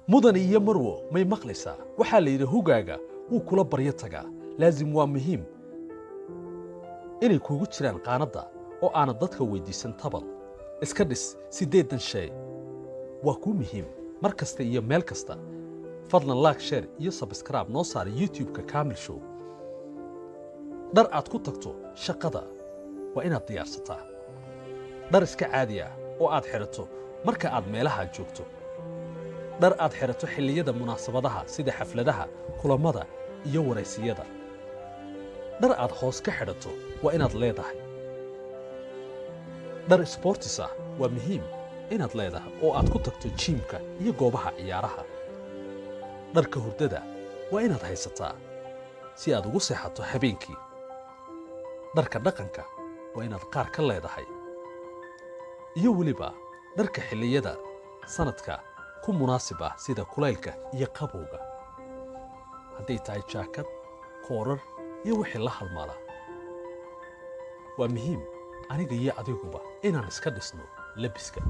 mudan iyo marwo may maqlaysaa waxaa la yidhi hogaaga wuu kula baryo tagaa laazim waa muhiim inay kuugu jiraan qaanadda oo aanad dadka weydiisan tabal iska dhis 8 shay waa kuu muhiim mar kasta iyo meel kasta fadlan like share iyo subscribe noo saar youtube-ka kaamil show dhar aad ku tagto shaqada waa inaad diyaarsataa dhar iska caadi ah oo aad xidhato marka aad meelaha joogto dhar aad xidhato xilliyada munaasabadaha sida xafladaha kulamada iyo waraysiyada dhar aad hoos ka xidhato waa inaad leedahay dhar sportis ah waa muhiim inaad leedahay oo aad ku tagto jiimka iyo goobaha ciyaaraha dharka hurdada waa inaad haysataa si aad ugu seexato habeenkii dharka dhaqanka waa inaad qaar ka leedahay iyo weliba dharka xilliyada sanadka ku munaasib ah sida kulaylka iyo qabowga hadday tahay jaakad koorar iyo wixii la halmaala waa muhiim aniga iyo adiguba inaan iska dhisno labiska